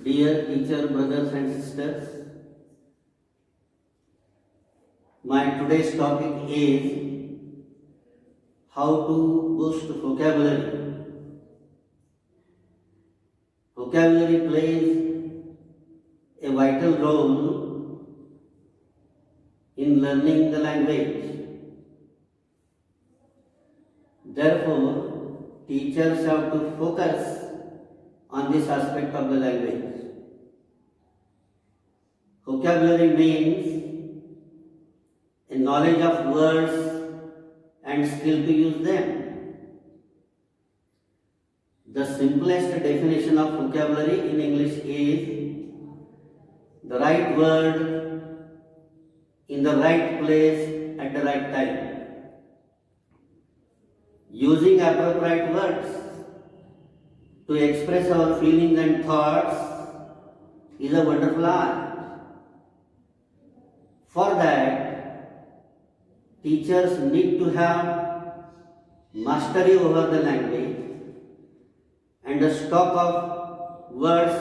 Dear teacher, brothers and sisters, my today's topic is how to boost vocabulary. Vocabulary plays a vital role in learning the language. Therefore, teachers have to focus on this aspect of the language. Vocabulary means a knowledge of words and skill to use them. The simplest definition of vocabulary in English is the right word in the right place at the right time. Using appropriate words to express our feelings and thoughts is a wonderful art. For that, teachers need to have mastery over the language and a stock of words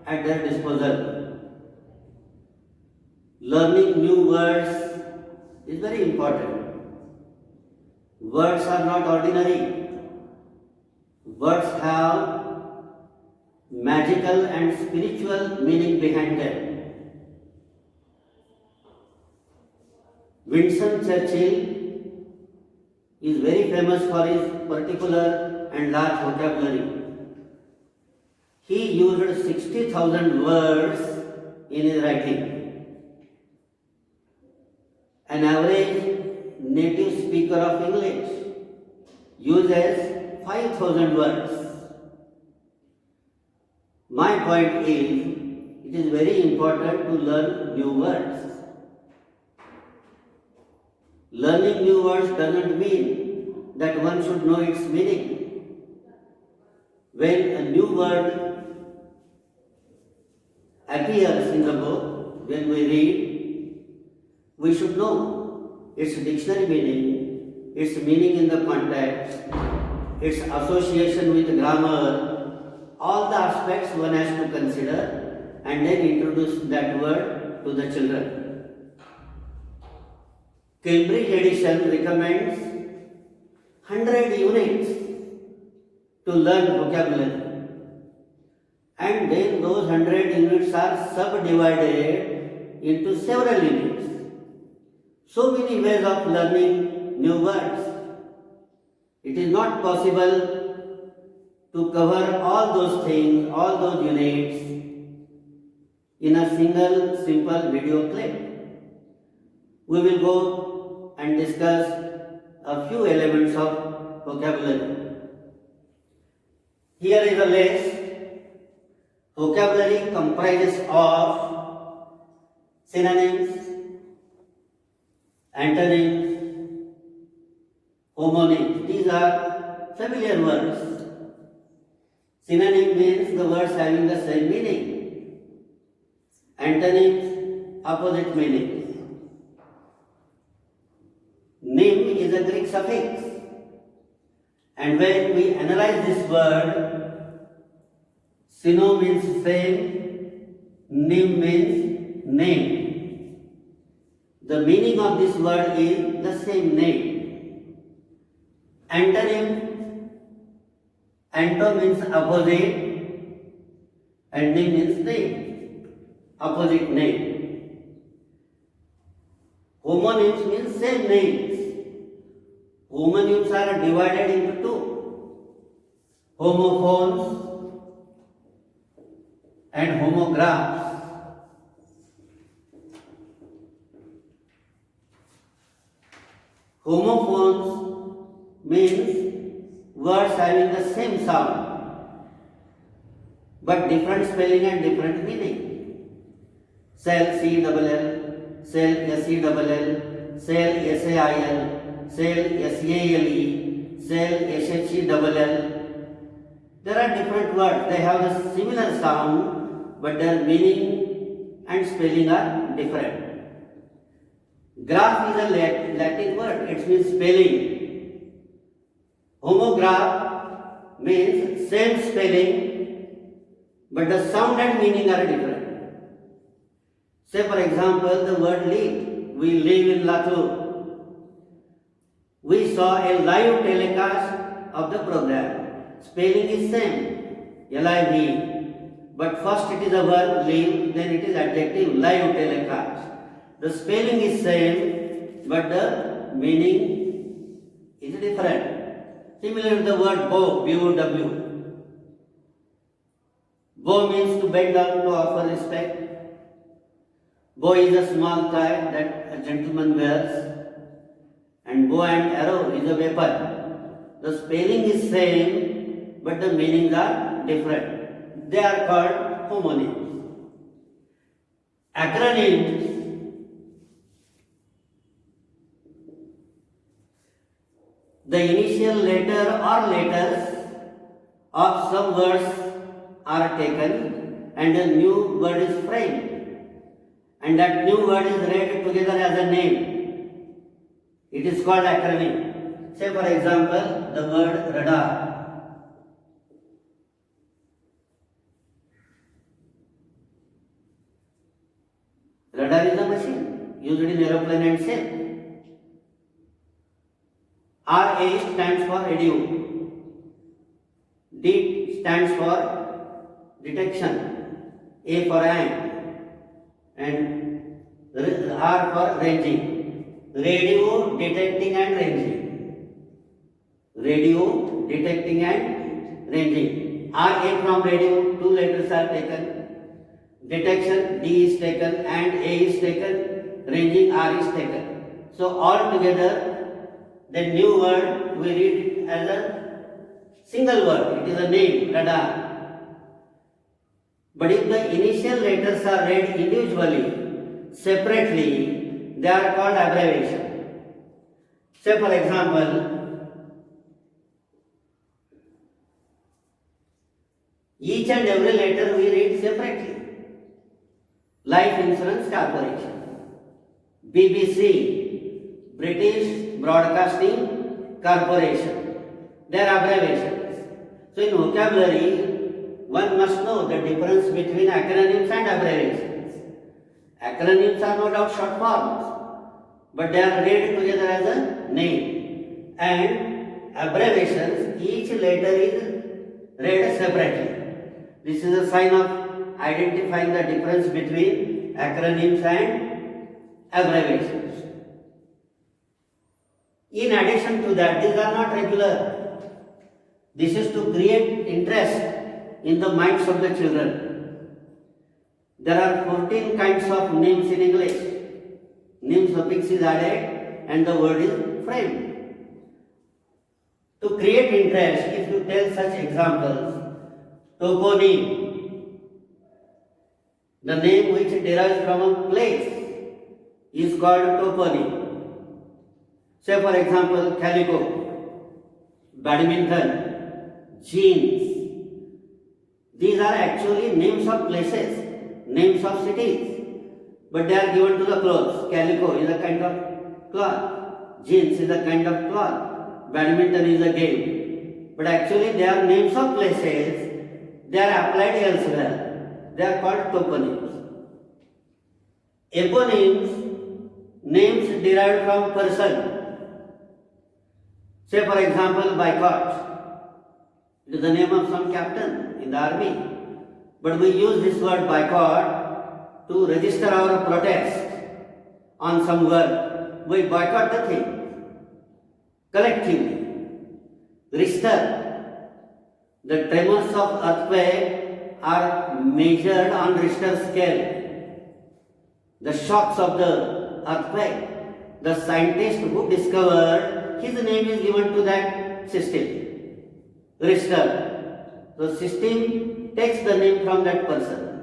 at their disposal. Learning new words is very important. Words are not ordinary. Words have magical and spiritual meaning behind them. Winston Churchill is very famous for his particular and large vocabulary. He used 60,000 words in his writing. An average native speaker of English uses 5,000 words. My point is, it is very important to learn new words. Learning new words doesn't mean that one should know its meaning. When a new word appears in the book, when we read, we should know its dictionary meaning, its meaning in the context, its association with grammar, all the aspects one has to consider and then introduce that word to the children. Cambridge edition recommends 100 units to learn vocabulary, and then those 100 units are subdivided into several units. So many ways of learning new words. It is not possible to cover all those things, all those units in a single simple video clip. We will go and discuss a few elements of vocabulary. Here is a list. Vocabulary comprises of synonyms, antonyms, homonyms. These are familiar words. Synonym means the words having the same meaning. Antonyms, opposite meaning. Nym is a Greek suffix, and when we analyze this word, syno means same, nym means name. The meaning of this word is the same name. Antonym, anto means opposite, and nym means name, opposite name. Homonyms means same names. Homonyms are divided into two: homophones and homographs. Homophones means words having the same sound but different spelling and different meaning. Cell, C-double-L, cell, S-E-double-L, cell, S-A-I-L, cell, S-A-L-E, cell, S-H-E-double-L. There are different words. They have a similar sound, but their meaning and spelling are different. Graph is a Latin word. It means spelling. Homograph means same spelling but the sound and meaning are different. Say for example, the word live. We live in Latur. We saw a live telecast of the program. Spelling is same, L-I-V. But first it is a verb live, then it is adjective live telecast. The spelling is same, but the meaning is different. Similar to the word bow, B-O-W. Bow means to bend down to offer respect. Bow is a small tie that a gentleman wears. And bow and arrow is a weapon. The spelling is same, but the meanings are different. They are called homonyms. Acronyms. The initial letter or letters of some words are taken and a new word is framed. And that new word is read together as a name. It is called acronym. Say for example, the word radar. Radar is a machine used in aeroplane and ship. RA stands for radio. D stands for detection. A for ant. And R for ranging. Radio, detecting and ranging. Radio, detecting and ranging. RA from radio, two letters are taken. Detection, D is taken and A is taken. Ranging, R is taken. So all together, the new word, we read it as a single word. It is a name, radar. But if the initial letters are read individually, separately, they are called abbreviation. Say for example, each and every letter we read separately. Life Insurance Corporation, BBC, British Broadcasting Corporation. They are abbreviations. So in vocabulary, one must know the difference between acronyms and abbreviations. Acronyms are no doubt short forms, but they are read together as a name. And abbreviations, each letter is read separately. This is a sign of identifying the difference between acronyms and abbreviations. In addition to that, these are not regular. This is to create interest in the minds of the children. There are 14 kinds of names in English. Name suffix is added and the word is framed. To create interest, if you tell such examples, toponym, the name which derives from a place, is called toponym. Say for example, calico, badminton, jeans. These are actually names of places, names of cities, but they are given to the clothes. Calico is a kind of cloth, jeans is a kind of cloth, badminton is a game. But actually they are names of places, they are applied elsewhere. They are called toponyms. Eponyms, names derived from person. Say for example, boycott. It is the name of some captain in the army. But we use this word boycott to register our protest on some work. We boycott the thing collectively. Richter, the tremors of earthquake are measured on Richter scale. The shocks of the earthquake. The scientist who discovered, his name is given to that system, Richter. The system takes the name from that person.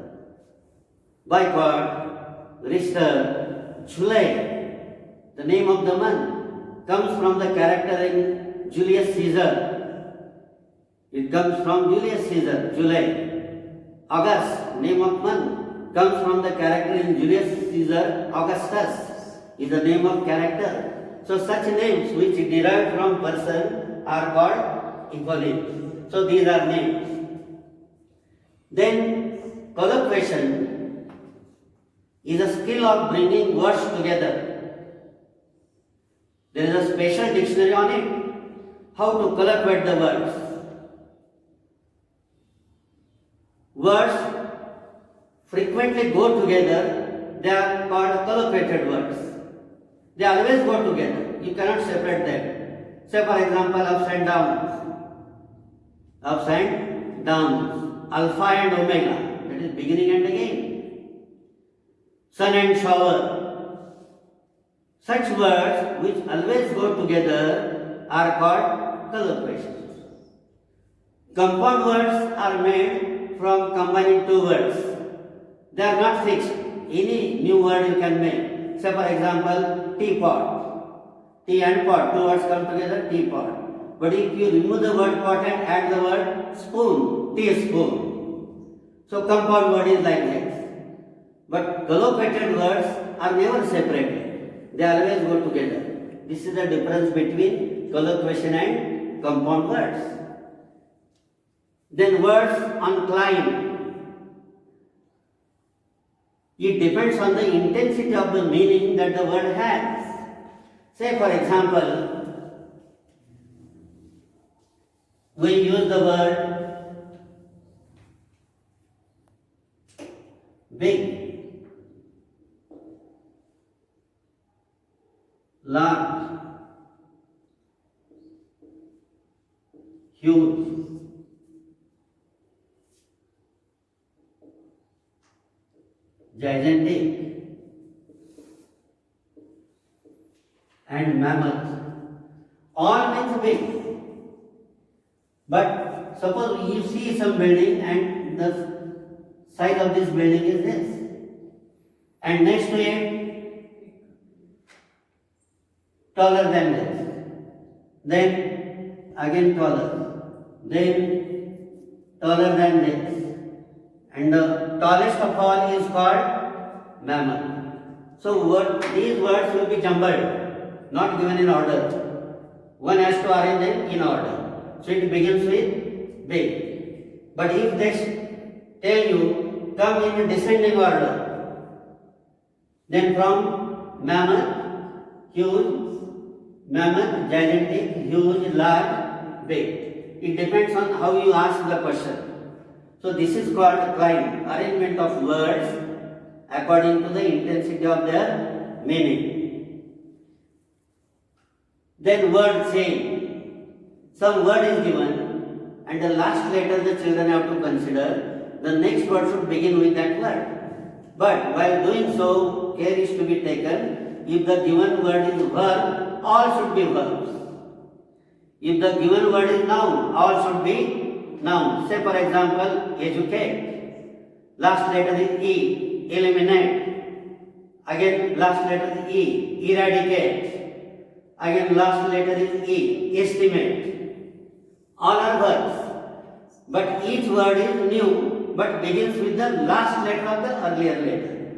Boycott, Richter, July, the name of the month, comes from the character in Julius Caesar. It comes from Julius Caesar, July. August, name of month, comes from the character in Julius Caesar, Augustus, is the name of character. So such names which derive from person are called eponyms. So these are names. Then collocation is a skill of bringing words together. There is a special dictionary on it, how to colloquate the words. Words frequently go together, they are called collocated words. They always go together, you cannot separate them. Say for example, ups and downs. Ups and downs. Alpha and omega, that is beginning and again. Sun and shower. Such words which always go together are called collocations. Compound words are made from combining two words. They are not fixed. Any new word you can make. Say for example, teapot. Tea and pot, two words come together, teapot. But if you remove the word pot and add the word spoon, teaspoon. So compound word is like this. But collocated words are never separated. They always go together. This is the difference between collocation and compound words. Then words on climb. It depends on the intensity of the meaning that the word has. Say for example, we use the word big, large, huge. Gigantic and mammoth. All means big. But suppose you see some building and the size of this building is this. And next to it, taller than this. Then again taller. Then taller than this. And the tallest of all is called mammoth. So these words will be jumbled, not given in order. One has to arrange them in order. So it begins with big. But if they tell you, come in descending order, then from mammoth, huge, mammoth, gigantic, huge, large, big. It depends on how you ask the question. So this is called climb, arrangement of words according to the intensity of their meaning. Then word chain. Some word is given and the last letter the children have to consider. The next word should begin with that word. But while doing so, care is to be taken. If the given word is verb, all should be verbs. If the given word is noun, all should be noun. Say for example, educate. Last letter is E, eliminate. Again last letter is E, eradicate. Again last letter is E, estimate. All are verbs. But each word is new, but begins with the last letter of the earlier letter.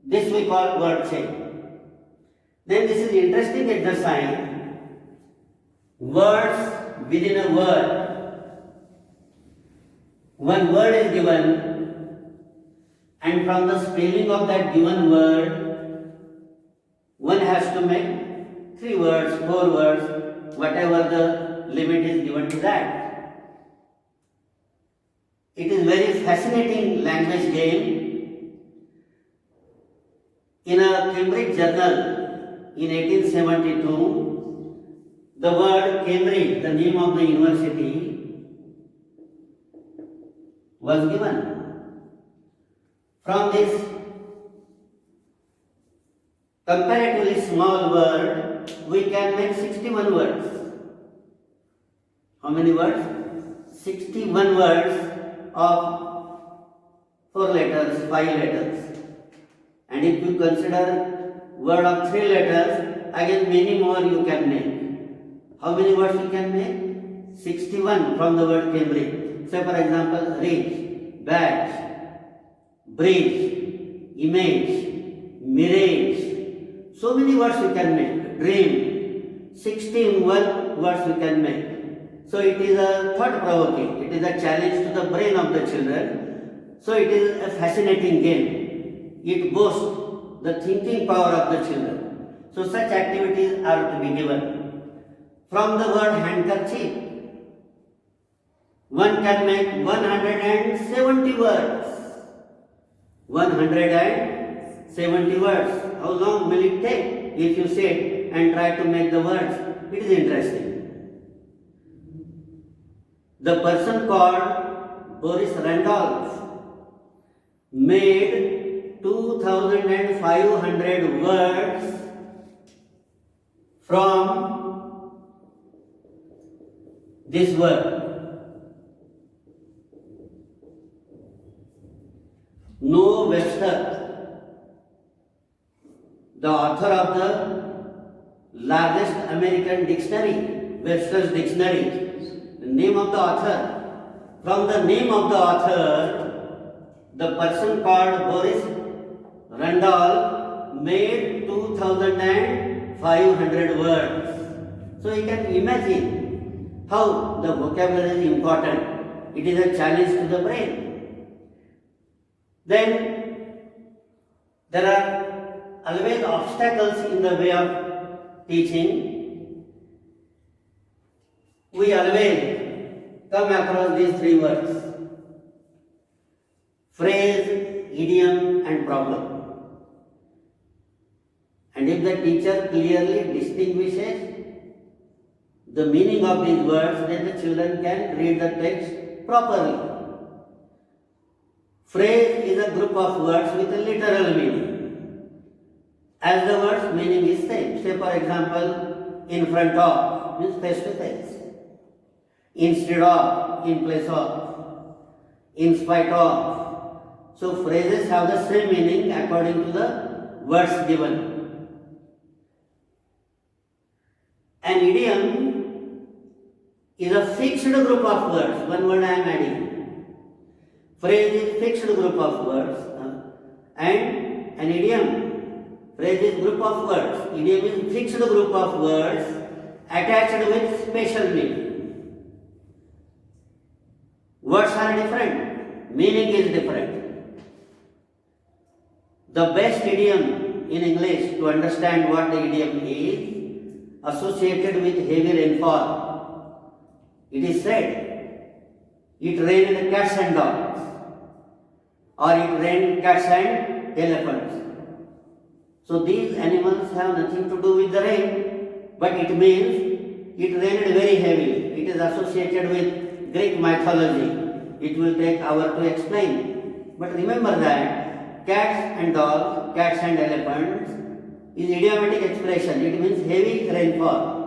This we call word chain. Then this is interesting exercise. Words within a word. One word is given and from the spelling of that given word, one has to make 3 words, 4 words, whatever the limit is given to that. It is very fascinating language game. In a Cambridge journal in 1872, the word Cambridge, the name of the university, was given. From this comparatively small word, we can make 61 words. How many words? 61 words of 4 letters, 5 letters. And if you consider word of 3 letters, again many more you can make. How many words you can make? 61 from the word Cambridge. Say for example, reach, badge, bridge, image, mirage. So many words you can make. Dream. 16 words you can make. So it is a thought provoking. It is a challenge to the brain of the children. So it is a fascinating game. It boasts the thinking power of the children. So such activities are to be given. From the word handkerchief, one can make 170 words. 170 words. How long will it take if you sit and try to make the words? It is interesting. The person called Boris Randolph made 2,500 words from this word. Noah Webster, the author of the largest American dictionary, Webster's Dictionary, the name of the author. From the name of the author, the person called Boris Randolph made 2,500 words. So you can imagine how the vocabulary is important. It is a challenge to the brain. Then there are always obstacles in the way of teaching. We always come across these three words: phrase, idiom and problem. And if the teacher clearly distinguishes the meaning of these words, then the children can read the text properly. Phrase is a group of words with a literal meaning, as the word's meaning is same. Say for example, in front of means face to face, instead of, in place of, in spite of. So phrases have the same meaning according to the words given. An idiom is a fixed group of words. One word I am adding. Phrase is fixed group of words, and an idiom, phrase is group of words. Idiom is fixed group of words attached with special meaning. Words are different, meaning is different. The best idiom in English to understand what the idiom is associated with heavy rainfall. It is said, it rained cats and dogs. Or it rained cats and elephants. So these animals have nothing to do with the rain, but it means it rained very heavily. It is associated with Greek mythology. It will take hours to explain. But remember that cats and dogs, cats and elephants is idiomatic expression. It means heavy rainfall.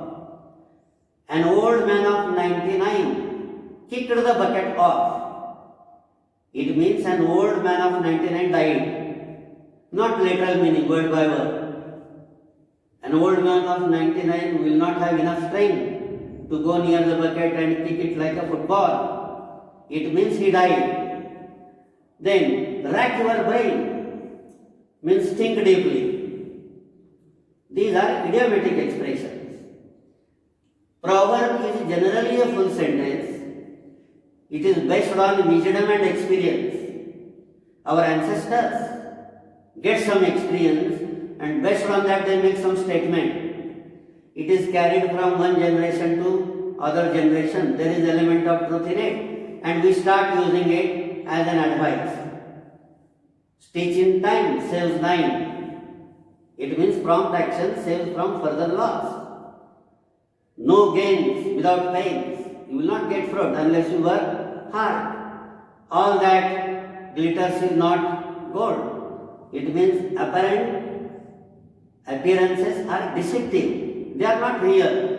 An old man of 99 kicked the bucket off. It means an old man of 99 died. Not literal meaning, word by word. An old man of 99 will not have enough strength to go near the bucket and kick it like a football. It means he died. Then, rack your brain means think deeply. These are idiomatic expressions. Proverb is generally a full sentence. It is based on wisdom and experience. Our ancestors get some experience and based on that they make some statement. It is carried from one generation to other generation. There is element of truth in it and we start using it as an advice. Stitch in time saves 9. It means prompt action saves from further loss. No gains without pains. You will not get fruit unless you work hard. All that glitters is not gold. It means apparent appearances are deceptive. They are not real.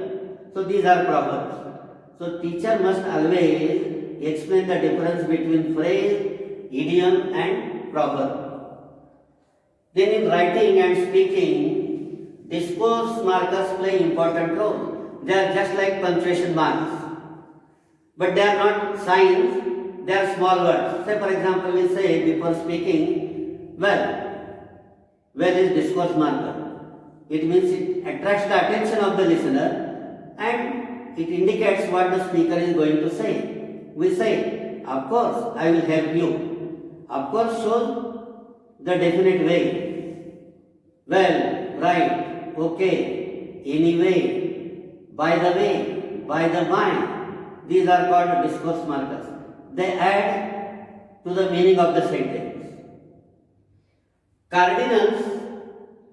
So these are proverbs. So teacher must always explain the difference between phrase, idiom and proverb. Then in writing and speaking, discourse markers play important role. They are just like punctuation marks. But they are not signs, they are small words. Say for example, we say before speaking, well is discourse marker. It means it attracts the attention of the listener and it indicates what the speaker is going to say. We say, of course, I will help you. of course shows the definite way. Well, right, okay, anyway, by the way, by the by. These are called discourse markers. They add to the meaning of the sentence. Cardinals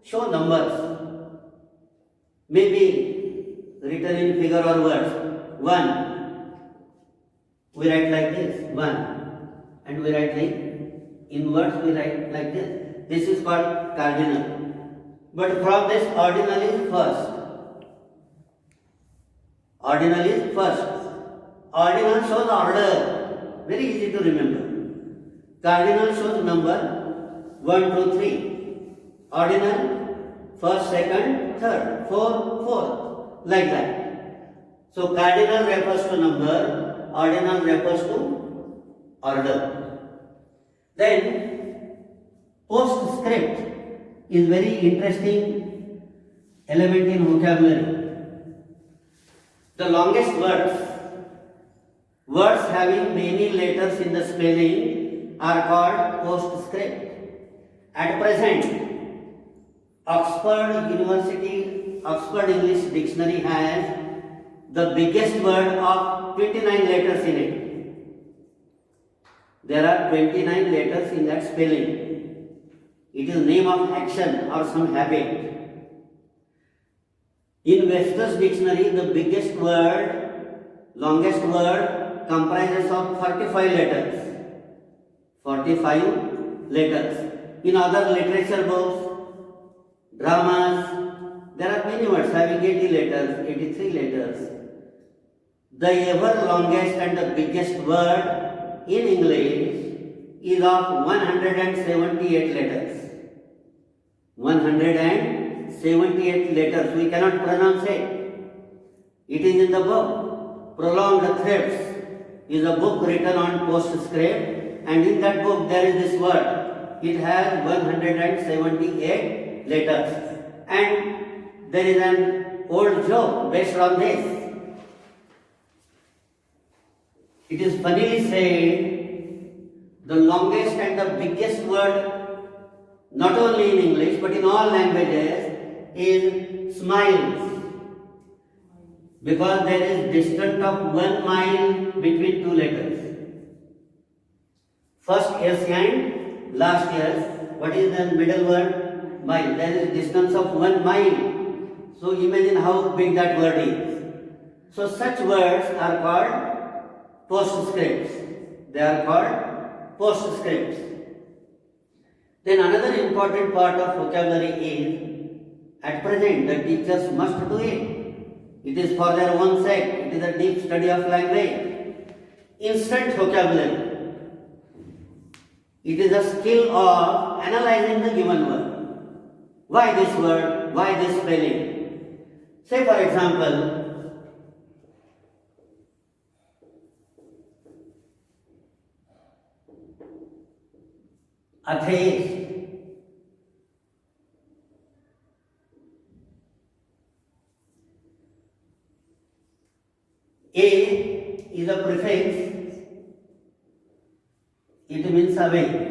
show numbers, maybe written in figure or words. 1, we write like this, 1, and we write like, in words we write like this. This is called cardinal. But from this, ordinal is first. Ordinal is first. Ordinal shows order, very easy to remember. Cardinal shows number 1, 2, 3. Ordinal, first, second, third, fourth, like that. So cardinal refers to number, ordinal refers to order. Then postscript is very interesting element in vocabulary. The longest words having many letters in the spelling are called postscript. At present, Oxford University Oxford English Dictionary has the biggest word of 29 letters in it. There are 29 letters in that spelling. It is name of action or some habit. In Webster's dictionary, the biggest word, longest word comprises of 45 letters. 45 letters. In other literature books, dramas, there are many words having 80 letters, 83 letters. The ever longest and the biggest word in English is of 178 letters. 178 letters. We cannot pronounce it. It is in the book. Prolonged Threads is a book written on postscript, and in that book there is this word. It has 178 letters. And there is an old joke based on this. It is funnily said, the longest and the biggest word, not only in English but in all languages, is smiles. Because there is distance of 1 mile between two letters. First S and last S. What is the middle word? Mile. There is distance of 1 mile. So imagine how big that word is. So such words are called postscripts. They are called postscripts. Then another important part of vocabulary is, at present the teachers must do it. It is for their own sake. It is a deep study of language. Instant vocabulary. It is a skill of analyzing the given word. Why this word? Why this spelling? Say for example, atheist. A is a prefix. It means away.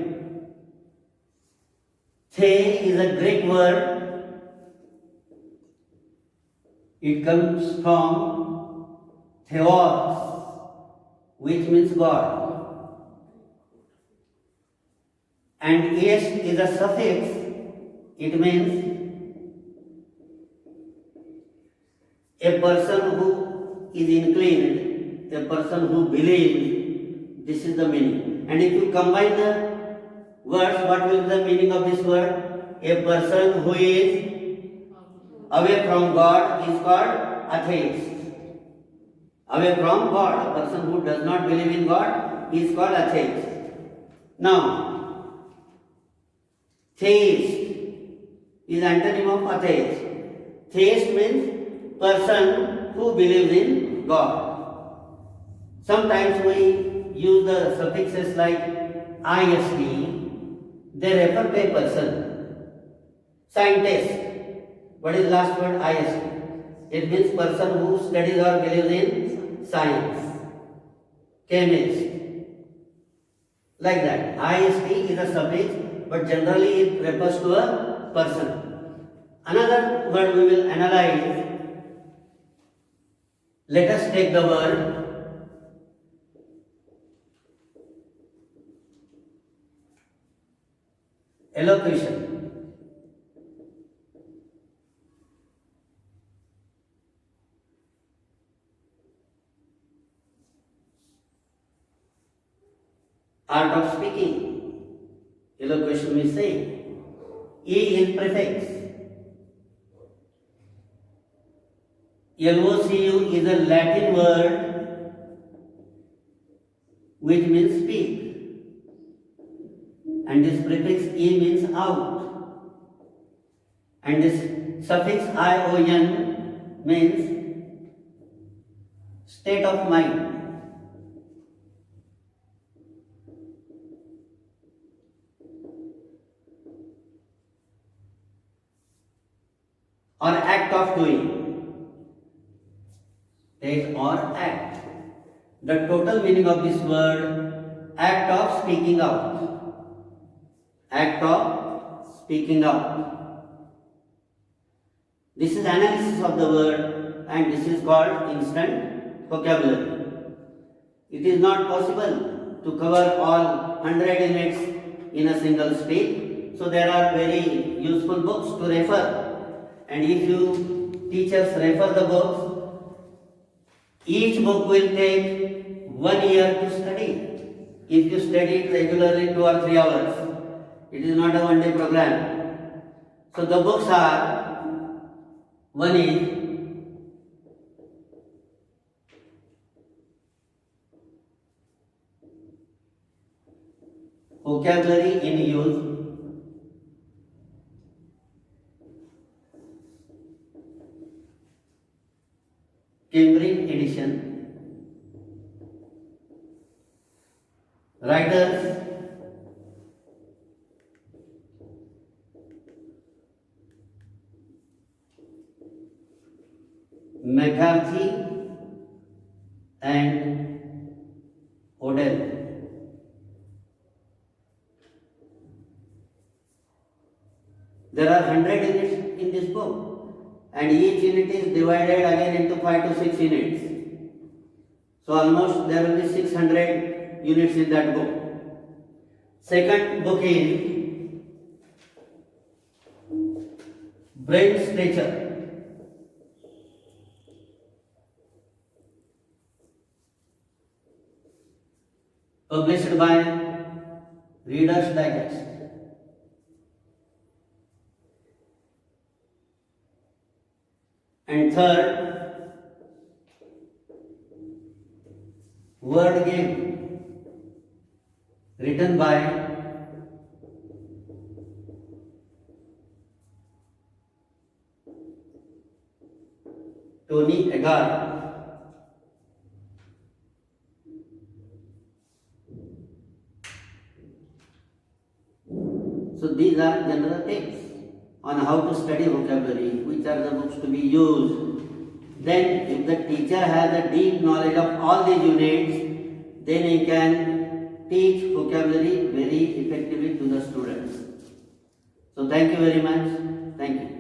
The is a Greek word. It comes from theos, which means God. And est is a suffix. It means a person who is inclined, a person who believes. This is the meaning. And if you combine the words, what will be the meaning of this word? A person who is away from God is called atheist. Away from God, a person who does not believe in God is called atheist. Now, theist is antonym of atheist. Theist means person who believes in God. Sometimes we use the suffixes like ist. They refer to a person. Scientist. What is last word? Ist. It means person who studies or believes in science. Chemist. like that. IST is a suffix, but generally it refers to a person. Another word we will analyze. Let us take the word elocution. Art of speaking. Elocution means saying. E is prefix. LOCU is a Latin word which means speak, and this prefix E means out, and this suffix ION means state of mind. Or act of doing. State or act. The total meaning of this word, act of speaking out. Act of speaking out. This is analysis of the word, and this is called instant vocabulary. It is not possible to cover all 100 units in a single speech, so there are very useful books to refer. And if you teachers refer the books, each book will take 1 year to study. If you study it regularly 2 or 3 hours, it is not a one-day program. So the books are, one is Vocabulary in Use, Cambridge edition. Writers McCarthy and Odell. There are 100 units in this book, and each unit is divided again into 5 to 6 units. So almost there will be 600 units in that book. Second book is Brain Stature. Published by Reader's Digest. And third, Word Game, written by Tony Agar. So these are general tips on how to study vocabulary, which are the books to be used. Then if the teacher has a deep knowledge of all these units, then he can teach vocabulary very effectively to the students. So thank you very much. Thank you.